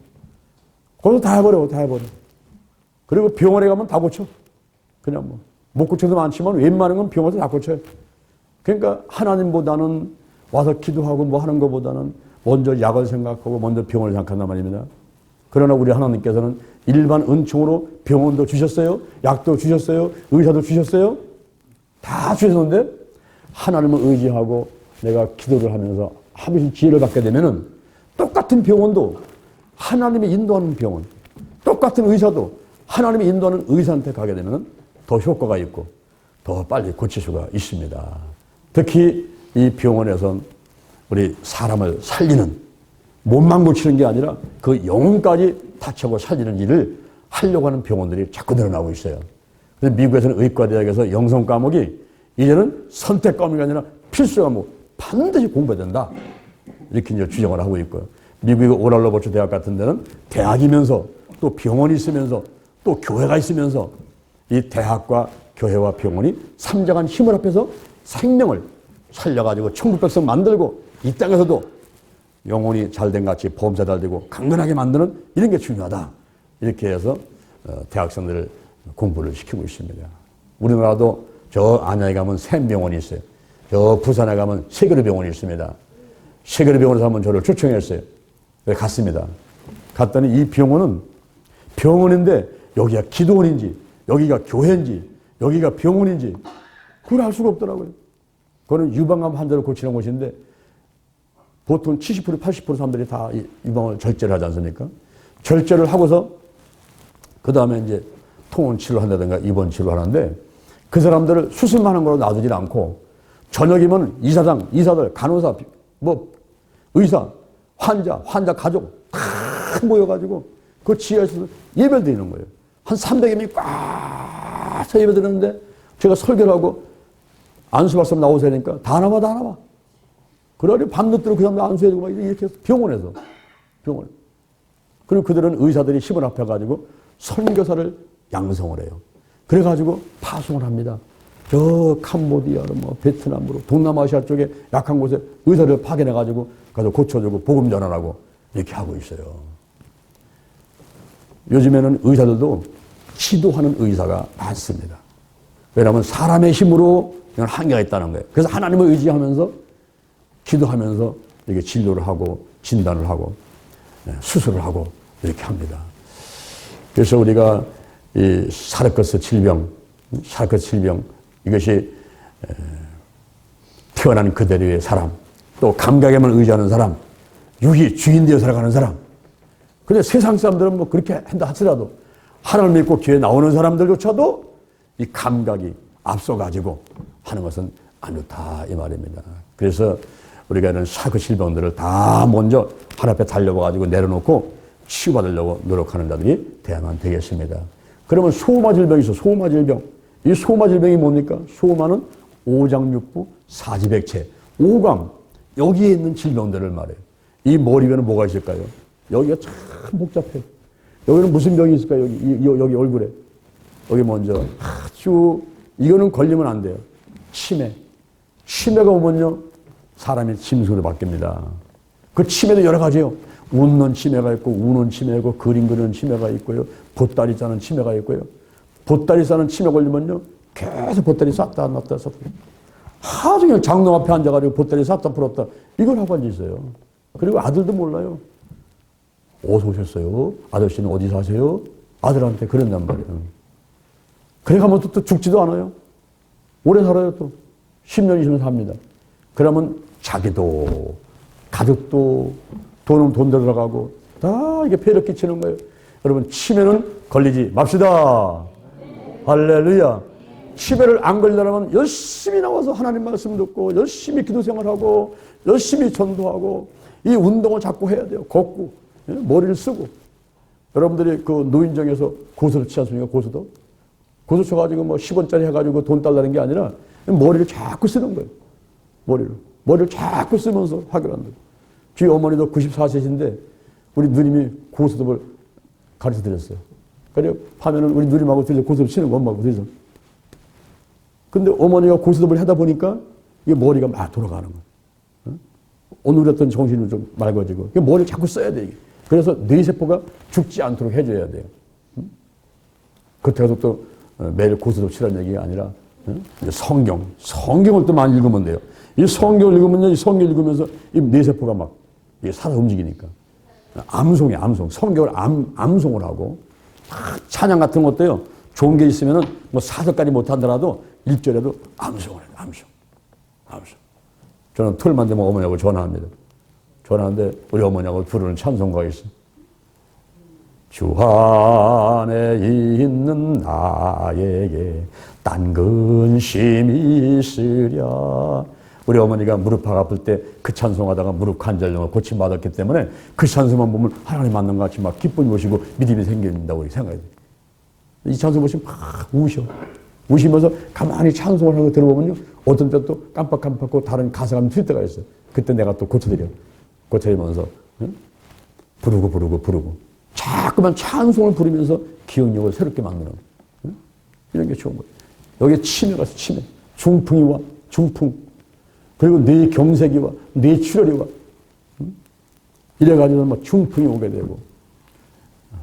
거기서 다 해버려. 다 해버려. 그리고 병원에 가면 다 고쳐. 그냥 뭐 못 고쳐도 많지만 웬만한 건 병원에서 다 고쳐요. 그러니까 하나님보다는 와서 기도하고 뭐 하는 것보다는 먼저 약을 생각하고 먼저 병원을 생각한단 말입니다. 그러나 우리 하나님께서는 일반 은총으로 병원도 주셨어요. 약도 주셨어요. 의사도 주셨어요. 다 주셨는데 하나님을 의지하고 내가 기도를 하면서 하면서 지혜를 받게 되면은 똑같은 병원도 하나님이 인도하는 병원, 똑같은 의사도 하나님이 인도하는 의사한테 가게 되면 더 효과가 있고 더 빨리 고칠 수가 있습니다. 특히 이 병원에선 우리 사람을 살리는 몸만 고치는 게 아니라 그 영혼까지 다쳐고 살리는 일을 하려고 하는 병원들이 자꾸 늘어나고 있어요. 그래서 미국에서는 의과대학에서 영성 과목이 이제는 선택 과목이 아니라 필수 과목 반드시 공부해야 된다. 이렇게 이제 주장을 하고 있고요. 미국의 오랄로버츠 대학 같은 데는 대학이면서 또 병원이 있으면서 또 교회가 있으면서 이 대학과 교회와 병원이 삼정한 힘을 합해서 생명을 살려가지고 천국 백성 만들고 이 땅에서도 영혼이 잘된 같이 보험사 잘 되고 강건하게 만드는 이런 게 중요하다. 이렇게 해서 대학생들을 공부를 시키고 있습니다. 우리나라도 저 안양에 가면 샘병원이 있어요. 저 부산에 가면 세계로 병원이 있습니다. 세계로 병원에서 한번 저를 초청했어요. 갔습니다. 갔더니 이 병원은 병원인데 여기가 기도원인지 여기가 교회인지 여기가 병원인지 그걸 알 수가 없더라고요. 그거는 유방암 환자를 고치는 곳인데 보통 70% 80% 사람들이 다 유방암을 절제를 하지 않습니까? 절제를 하고서 그 다음에 이제 통원 치료를 한다든가 입원 치료를 하는데 그 사람들을 수술만 하는 걸로 놔두질 않고 저녁이면 이사장, 이사들, 간호사, 뭐 의사, 환자 가족 다 모여가지고 그 지하에서 예배를 드리는 거예요. 한 300명이 꽉 차 예배 드리는데 제가 설교를 하고 안수 말씀 나오세요 하니까 다 나와, 다 나와. 그러니 밤늦도록 그 사람들 안수해주고 막 이렇게 해서 병원에서. 그리고 그들은 의사들이 힘을 합해가지고 선교사를 양성을 해요. 그래가지고 파송을 합니다. 저 캄보디아로 뭐 베트남으로 동남아시아 쪽에 약한 곳에 의사를 파견해가지고 가서 고쳐주고 복음 전환하고 이렇게 하고 있어요. 요즘에는 의사들도 기도하는 의사가 많습니다. 왜냐하면 사람의 힘으로 그냥 한계가 있다는 거예요. 그래서 하나님을 의지하면서 기도하면서 이렇게 진료를 하고 진단을 하고 수술을 하고 이렇게 합니다. 그래서 우리가 이 사르커스 질병 이것이 태어난 그대로의 사람, 또 감각에만 의지하는 사람, 유희 주인 되어 살아가는 사람. 그런데 세상 사람들은 뭐 그렇게 한다 하더라도 하나님을 믿고 교회 나오는 사람들조차도 이 감각이 앞서가지고 하는 것은 안 좋다 이 말입니다. 그래서 우리가 이런 사르커 질병들을 다 먼저 하나님 앞에 달려와가지고 내려놓고 치유받으려고 노력하는 자들이 돼야만 되겠습니다. 그러면 소마 질병이 있어. 소마 질병. 이 소마 질병이 뭡니까? 소마는 오장육부 사지백체, 오감, 여기에 있는 질병들을 말해요. 이 머리 위에는 뭐가 있을까요? 여기가 참 복잡해요. 여기는 무슨 병이 있을까요? 여기 얼굴에. 여기 먼저 아주 이거는 걸리면 안 돼요. 치매. 치매가 오면요 사람이 짐승으로 바뀝니다. 그 치매도 여러 가지요. 웃는 치매가 있고 우는 치매가 있고 그림 그리는 치매가 있고요. 보따리 싸는 치매가 있고요. 보따리 싸는 치매 걸리면요 계속 보따리 쌌다 놨다 쌌다. 하루 종일 장롱 앞에 앉아가지고 보따리 쌌다 풀었다 이걸 하고 앉아있어요. 그리고 아들도 몰라요. 어디서 오셨어요? 아저씨는 어디 사세요? 아들한테 그런단 말이에요. 그래가면 또 죽지도 않아요. 오래 살아요 또. 10년, 20년 삽니다. 그러면 자기도 가족도 돈은 돈대로 들어가고 다 이게 폐를 끼치는 거예요. 여러분 치매는 걸리지 맙시다. 할렐루야. 치매를 안 걸리려면 열심히 나와서 하나님 말씀 듣고 열심히 기도 생활하고 열심히 전도하고 이 운동을 자꾸 해야 돼요. 걷고 머리를 쓰고. 여러분들이 그 노인정에서 고소를 치지 않습니까? 고소도. 고소 쳐가지고 뭐 10원짜리 해가지고 돈 달라는 게 아니라 머리를 자꾸 쓰는 거예요. 머리를 자꾸 쓰면서 하기로 한다. 저희 어머니도 94세신데 우리 누님이 고소톱을 가르쳐 드렸어요. 그래 하면은 우리 누님하고 둘이서 고소톱 치는 거 엄마하고 둘이서. 근데 어머니가 고소톱을 하다 보니까 이게 머리가 막 돌아가는 거예요. 오늘했던 정신이 좀 맑아지고 머리를 자꾸 써야 돼 이게. 그래서 뇌세포가 죽지 않도록 해줘야 돼요. 그렇다고 또 매일 고소톱 치라는 얘기가 아니라 성경을 또 많이 읽으면 돼요. 이 성경을 읽으면요, 이 성경 읽으면서 이 뇌세포가 막 이게 살아 움직이니까. 암송이에요, 암송. 성경을 암송을 하고. 찬양 같은 것도요, 좋은 게 있으면은 뭐 4절까지 못하더라도 1절에도 암송을 해요, 암송. 저는 털만 되면 어머니하고 전화합니다. 전화하는데 우리 어머니하고 부르는 찬송가가 있어요. 주 안에 있는 나에게 딴 근심이 있으랴. 우리 어머니가 무릎 아플 때 그 찬송하다가 무릎 관절염을 고침받았기 때문에 그 찬송만 보면 하나님 만난 것 같이 막 기쁨이 오시고 믿음이 생긴다고 생각해요. 이 찬송 보시면 막 우시면서 가만히 찬송을 하는 거 들어보면요. 어떤 때 또 깜빡깜빡하고 다른 가사가 틀 때가 있어요. 그때 내가 또 고쳐드리면서 부르고 자꾸만 찬송을 부르면서 기억력을 새롭게 만드는 이런 게 좋은 거예요. 여기에 치매가 있어, 치매. 중풍이 와, 중풍. 그리고 뇌 경색이 와, 뇌 출혈이 와. 이래가지고 막 중풍이 오게 되고.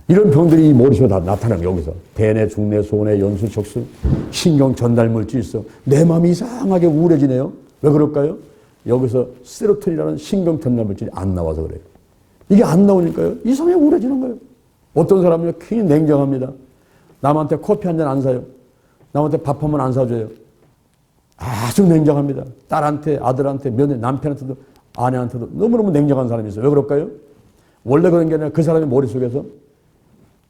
이런 병들이 이 머리속에 다 나타나요, 여기서. 대뇌, 중뇌, 소뇌, 연수, 척수, 신경 전달 물질이 있어. 내 마음이 이상하게 우울해지네요. 왜 그럴까요? 여기서 세로토닌이라는 신경 전달 물질이 안 나와서 그래요. 이게 안 나오니까요, 이상하게 우울해지는 거예요. 어떤 사람은요, 굉장히 냉정합니다. 남한테 커피 한 잔 안 사요. 남한테 밥 한 번 안 사줘요. 아주 냉정합니다. 딸한테, 아들한테, 며느리, 남편한테도, 아내한테도 너무너무 냉정한 사람이 있어요. 왜 그럴까요? 원래 그런 게 아니라 그 사람의 머릿속에서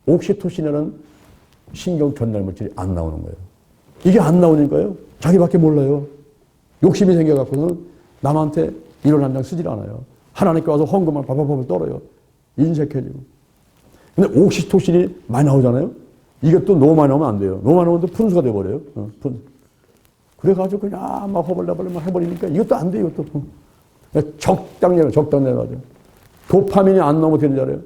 옥시토신이라는 신경 전달 물질이 안 나오는 거예요. 이게 안 나오니까요, 자기밖에 몰라요. 욕심이 생겨갖고는 남한테 일원 한 장 쓰질 않아요. 하나님께 와서 헌금을 바바바바 떨어요. 인색해지고. 근데 옥시토신이 많이 나오잖아요? 이게 또 너무 많이 나오면 안 돼요. 너무 많이 나오면 또 분수가 돼버려요. 그래가지고 그냥 막 허벌나벌 막 해버리니까 이것도 안 돼, 이것도. 적당량 가지고. 도파민이 안 나오면 되는 줄 알아요.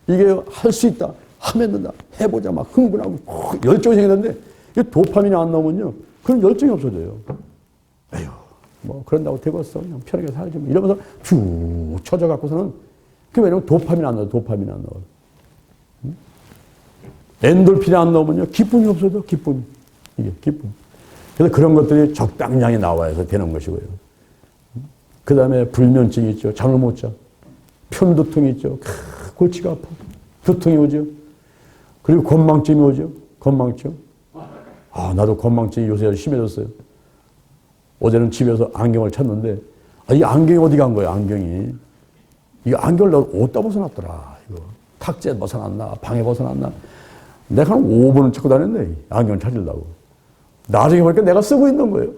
이게 할 수 있다. 하면 된다. 해보자. 막 흥분하고 열정이 생기는데 이게 도파민이 안 나오면요. 그런 열정이 없어져요. 에휴, 뭐 그런다고 되겠어. 그냥 편하게 살지. 이러면서 쭉 쳐져갖고서는 그 왜냐면 도파민이 안 나와요. 도파민이 안 나와요. 엔돌핀이 안 나오면요. 기쁨이 없어져. 기쁨이. 이게 기쁨. 그래서 그런 것들이 적당량이 나와야 되는 것이고요. 그 다음에 불면증이 있죠. 잠을 못 자. 편두통이 있죠. 골치가 아파. 두통이 오죠. 그리고 건망증이 오죠. 건망증. 아, 나도 건망증이 요새 심해졌어요. 어제는 집에서 안경을 찾는데, 이 안경이 어디 간 거야, 안경이. 이 안경을 나 어디다 벗어놨더라, 이거. 탁자에 벗어놨나, 방에 벗어놨나. 내가 한 5분을 찾고 다녔네, 안경을 찾으려고. 나중에 보니까 내가 쓰고 있는 거예요.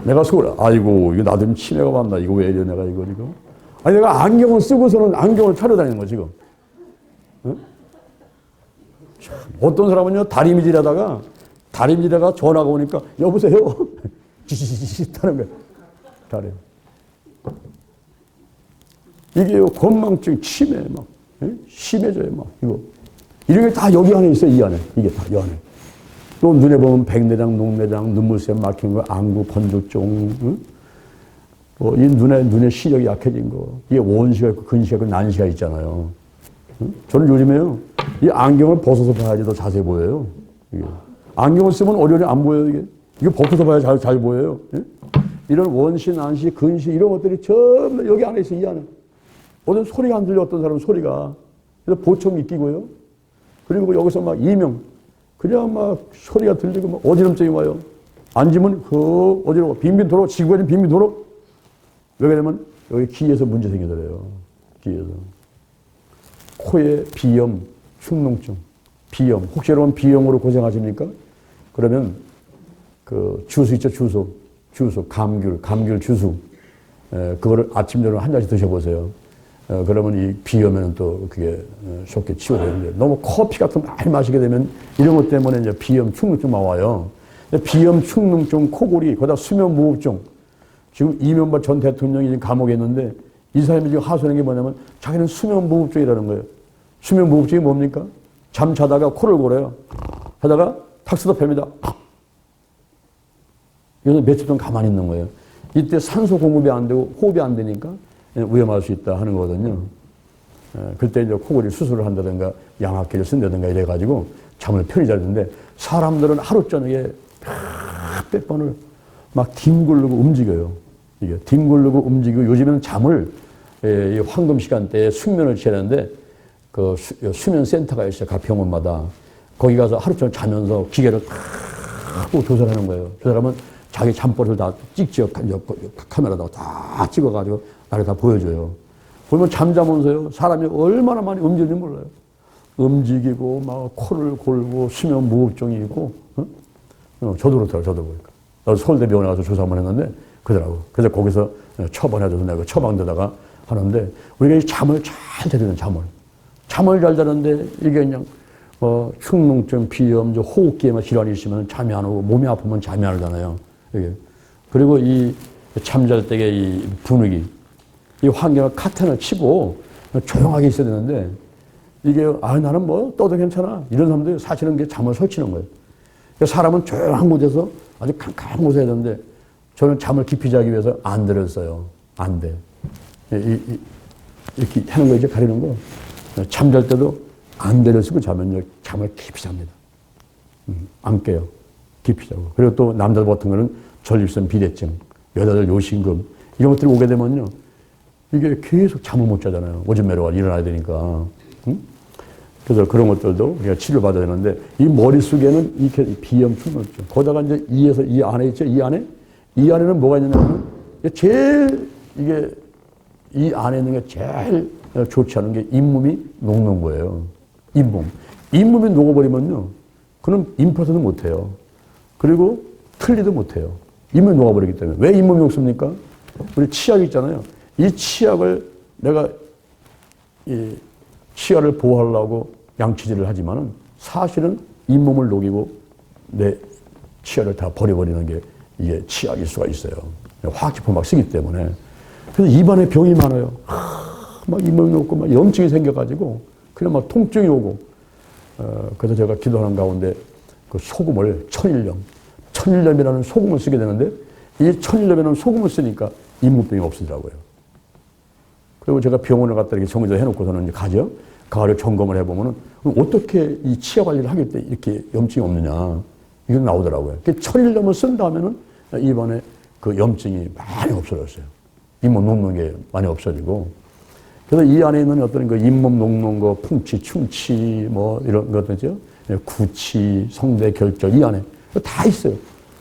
내가 속으로, 아이고, 이거 나도 좀 치매가 왔나, 이거 왜 이래, 내가 이거, 지금. 아니, 내가 안경을 쓰고서는 안경을 차려 다니는 거, 지금. 응? 어떤 사람은요, 다리미질하다가 전화가 오니까, 여보세요? 지지지지 하는 거예요. 잘해요. 이게요, 건망증, 치매, 막, 심해져요, 막, 이거. 이런 게 다 여기 안에 있어요, 이 안에. 이게 다 이 안에. 또 눈에 보면 백내장, 녹내장, 눈물샘 막힌 거, 안구, 번두증, 응? 이 눈의 시력이 약해진 거. 이게 원시가 있고 근시가 있고 난시가 있잖아요. 응? 저는 요즘에요, 이 안경을 벗어서 봐야지 더 자세히 보여요. 이게. 안경을 쓰면 오히려 안 보여요, 이게. 이거 벗어서 봐야 잘 보여요. 예? 이런 원시, 난시, 근시, 이런 것들이 전부 여기 안에 있어요, 이 안에. 어떤 소리가 안 들려, 어떤 사람은 소리가. 그래서 보청이 끼고요. 그리고 여기서 막 이명, 그냥 막 소리가 들리고 막 어지럼증이 와요. 앉으면 어지러워. 빙빙 돌아. 지구가 빙빙 돌아. 왜 그러냐면 여기 귀에서 문제 생기더래요. 귀에서. 코에 비염, 축농증, 비염. 혹시 여러분 비염으로 고생하십니까? 그러면 그 주수 있죠, 주수. 감귤 주수. 그거를 아침, 저녁 한 잔씩 드셔보세요. 그러면 이 비염에는 또 그게 쉽게 치유되는데, 너무 커피 같은 거 많이 마시게 되면 이런 것 때문에 이제 비염, 축농증 와요. 비염, 축농증, 코골이, 거기다 수면무호흡증. 지금 이명박 전 대통령이 지금 감옥에 있는데 이 사람이 지금 하소연한 게 뭐냐면 자기는 수면무호흡증이라는 거예요. 수면무호흡증이 뭡니까? 잠 자다가 코를 골아요. 하다가 탁 쓰다 팹니다. 그래서 며칠 동안 가만히 있는 거예요. 이때 산소 공급이 안 되고 호흡이 안 되니까 위험할 수 있다 하는 거거든요. 그때 이제 코골이 수술을 한다든가 양압기를 쓴다든가 이래가지고 잠을 편히 자는데, 사람들은 하루 저녁에 몇 번을 막 뒹굴르고 움직여요. 이게 뒹굴르고 움직이고, 요즘에는 잠을 이 황금 시간대에 숙면을 취하는데 그 수면 센터가 있어요. 각 병원마다. 거기 가서 하루 종일 자면서 기계를 하고 조사를 하는 거예요. 저 사람은 자기 잠버릇을 다 찍죠. 카메라다가 다 찍어가지고 나를 다 보여줘요. 보면 잠자면서요, 사람이 얼마나 많이 움직이는지 몰라요. 움직이고, 막 코를 골고, 수면 무호흡증이 있고, 저도 그렇더라고요, 저도 보니까. 나도 서울대병원에 가서 조사 한번 했는데, 그러더라고. 그래서 거기서 처방해줘서 내가 처방되다가 하는데, 우리가 이 잠을 잘 자려는 잠을 잘 자는데, 이게 그냥, 축농증, 비염, 호흡기에만 질환이 있으면 잠이 안 오고, 몸이 아프면 잠이 안 오잖아요. 이게. 그리고 이 잠잘 때의 이 분위기, 이 환경을 카텐을 치고 조용하게 있어야 되는데, 이게, 나는 뭐 떠도 괜찮아. 이런 사람들이 사실은 그게 잠을 설치는 거예요. 사람은 조용한 곳에서 아주 캄캄한 곳에 해야 되는데, 저는 잠을 깊이 자기 위해서 안 들었어요. 안 돼. 이렇게 하는 거 이제 가리는 거. 잠잘 때도 안대를 쓰고 자면요, 잠을 깊이 잡니다. 안 깨요. 깊이 자고. 그리고 또 남자들 같은 거는 전립선 비대증, 여자들 요신금, 이런 것들이 오게 되면요, 이게 계속 잠을 못 자잖아요. 오줌 매러가 일어나야 되니까. 그래서 그런 것들도 우리가 치료받아야 되는데, 이 머릿속에는 이렇게 비염, 축농증. 거기다가 이제 이 안에 있죠? 이 안에는 뭐가 있냐면, 제일 이게 이 안에 있는 게 제일 좋지 않은 게 잇몸이 녹는 거예요. 잇몸이 녹아버리면요, 그는 인프라도 못해요. 그리고 틀리도 못해요. 잇몸이 녹아버리기 때문에. 왜 잇몸이 녹습니까? 우리 치약 있잖아요. 이 치약을 내가 이 치아를 보호하려고 양치질을 하지만은 사실은 잇몸을 녹이고 내 치아를 다 버려버리는 게 이게 치아일 수가 있어요. 화학제품 막 쓰기 때문에. 그래서 입안에 병이 많아요. 막 잇몸이 높고 막 염증이 생겨가지고 그냥 막 통증이 오고. 그래서 제가 기도하는 가운데 그 소금을 천일염이라는 소금을 쓰게 되는데 이 천일염이라는 소금을 쓰니까 잇몸병이 없어지더라고요. 그리고 제가 병원에 갔다 이렇게 정리도 해놓고서는 이제 가죠. 가을에 점검을 해보면은 어떻게 이 치아 관리를 하길 때 이렇게 염증이 없느냐. 이게 나오더라고요. 천일염을 쓴 다음에는 입안에 그 염증이 많이 없어졌어요. 잇몸 녹는 게 많이 없어지고. 그래서 이 안에 있는 어떤 그 잇몸 녹는 거, 풍치, 충치, 뭐 이런 것들이죠. 구치, 성대 결절 이 안에 다 있어요.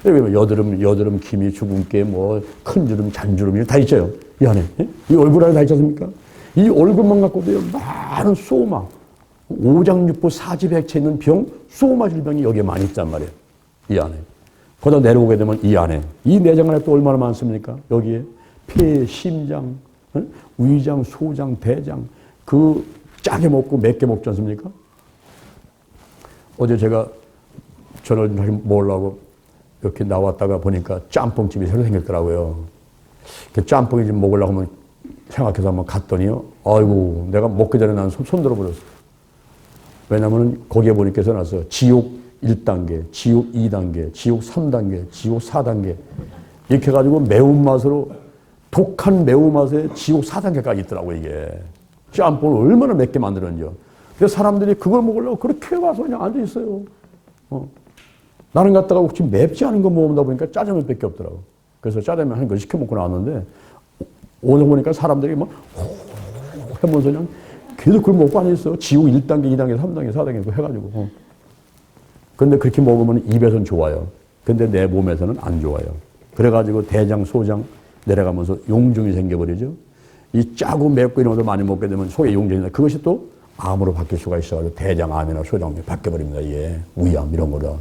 여드름, 기미, 주근깨, 뭐 큰 주름, 잔주름 다 있죠. 이 안에. 이 얼굴 안에 다 있지 않습니까? 이 얼굴만 갖고도 많은 소마, 오장육부 사지백체 있는 병, 소마 질병이 여기에 많이 있단 말이에요. 이 안에. 거기다 내려오게 되면 이 안에. 이 내장 안에 또 얼마나 많습니까? 여기에 폐, 심장, 위장, 소장, 대장. 그 짜게 먹고 맵게 먹지 않습니까? 어제 제가 저녁 다시 먹으려고 이렇게 나왔다가 보니까 짬뽕집이 새로 생겼더라고요. 그 짬뽕이 좀 먹으려고 하면 생각해서 한번 갔더니요. 아이고, 내가 먹기 전에 난 손 들어버렸어. 왜냐면 거기에 보니까 써놨어. 지옥 1단계, 지옥 2단계, 지옥 3단계, 지옥 4단계. 이렇게 해가지고 매운맛으로, 독한 매운맛에 지옥 4단계까지 있더라고요, 이게. 짬뽕을 얼마나 맵게 만들었는지요. 그래서 사람들이 그걸 먹으려고 그렇게 와서 그냥 앉아있어요. 나는 갔다가 혹시 맵지 않은 거 먹는다 보니까 짜장면 밖에 없더라고. 그래서 짜장면 한 거 시켜 먹고 나왔는데, 오늘 보니까 사람들이 막, 하면서 그냥 계속 그걸 먹고 앉아있어. 지옥 1단계, 2단계, 3단계, 4단계 해가지고. 근데 그렇게 먹으면 입에서는 좋아요. 근데 내 몸에서는 안 좋아요. 그래가지고 대장, 소장 내려가면서 용종이 생겨버리죠. 이 짜고 맵고 이런 것도 많이 먹게 되면 속에 용종이 그것이 또 암으로 바뀔 수가 있어가지고 대장암이나 소장암이 바뀌어버립니다. 이게 위암 이런 거다.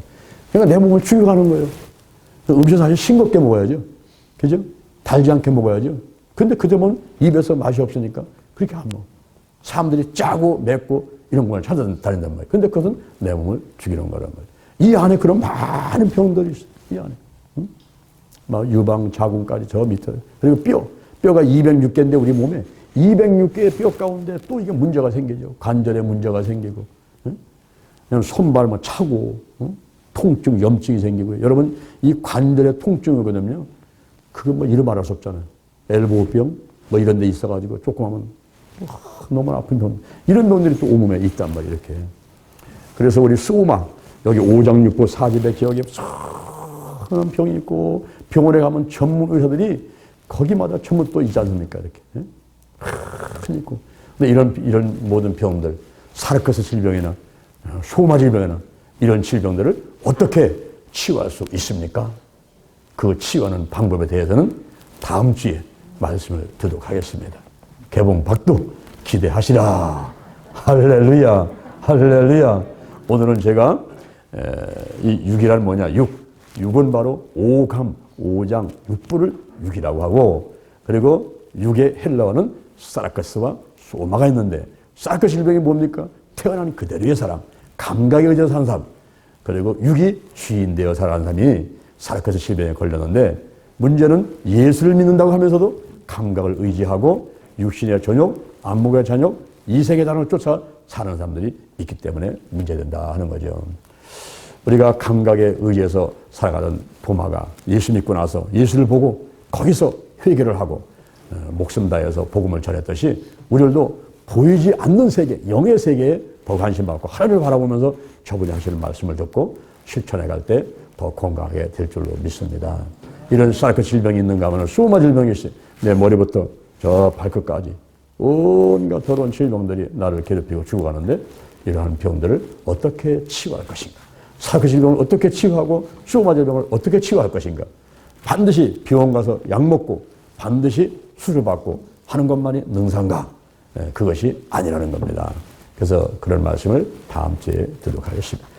그러니까 내 몸을 죽여가는 거예요. 음식 사실 싱겁게 먹어야죠. 그죠? 달지 않게 먹어야죠. 근데 그 되면 입에서 맛이 없으니까 그렇게 안 먹어. 사람들이 짜고 맵고 이런 걸 찾아다닌단 말이에요. 근데 그것은 내 몸을 죽이는 거란 말이에요. 이 안에 그런 많은 병들이 있어요. 이 안에. 응? 막 유방, 자궁까지 저 밑에. 그리고 뼈가 206개인데 우리 몸에 206개의 뼈 가운데 또 이게 문제가 생기죠. 관절에 문제가 생기고. 응? 그냥 손발 뭐 차고, 응? 통증, 염증이 생기고요. 여러분, 이 관절의 통증이거든요. 그거 뭐 이름 말할 수 없잖아요. 엘보병, 뭐 이런 데 있어가지고 조금 하면 너무 아픈 병. 이런 병들이 또 온몸에 있단 말이에요, 이렇게. 그래서 우리 수마, 여기 오장육부 사지백체 여기 큰 병이 있고, 병원에 가면 전문 의사들이 거기마다 전부 또 있지 않습니까, 이렇게. 큰 있고. 근데 이런 모든 병들, 사르커스 질병이나 소마 질병이나 이런 질병들을 어떻게 치유할 수 있습니까? 그 치유하는 방법에 대해서는 다음 주에 말씀을 드리도록 하겠습니다. 개봉박두 기대하시라. 할렐루야, 할렐루야. 오늘은 제가 이 육이란 뭐냐? 육은 바로 오감, 오장, 육부를 육이라고 하고, 그리고 육의 헬라어는 사라커스와 소마가 있는데, 사라커스 질병이 뭡니까? 태어난 그대로의 사람, 감각에 의해서 사는 사람, 그리고 육이 주인되어 살아가는 사람이 사라커스 질병에 걸렸는데, 문제는 예수를 믿는다고 하면서도 감각을 의지하고 육신의 전욕, 안목의 잔욕, 이색의 단을 쫓아 사는 사람들이 있기 때문에 문제된다 하는 거죠. 우리가 감각에 의지해서 살아가던 도마가 예수 믿고 나서 예수를 보고 거기서 회개를 하고 목숨 다해서 복음을 전했듯이 우리들도 보이지 않는 세계, 영의 세계에 더 관심 받고 하나님을 바라보면서 저분이 하시는 말씀을 듣고 실천해 갈 때 더 건강하게 될 줄로 믿습니다. 이런 사르커스 질병이 있는가 하면 수마 질병이 있어요. 내 머리부터 저 발끝까지 온갖 더러운 질병들이 나를 괴롭히고 죽어가는데 이러한 병들을 어떻게 치유할 것인가? 사르커스 질병을 어떻게 치유하고 수마 질병을 어떻게 치유할 것인가? 반드시 병원 가서 약 먹고 반드시 수술받고 하는 것만이 능사인가? 그것이 아니라는 겁니다. 그래서 그런 말씀을 다음 주에 드리도록 하겠습니다.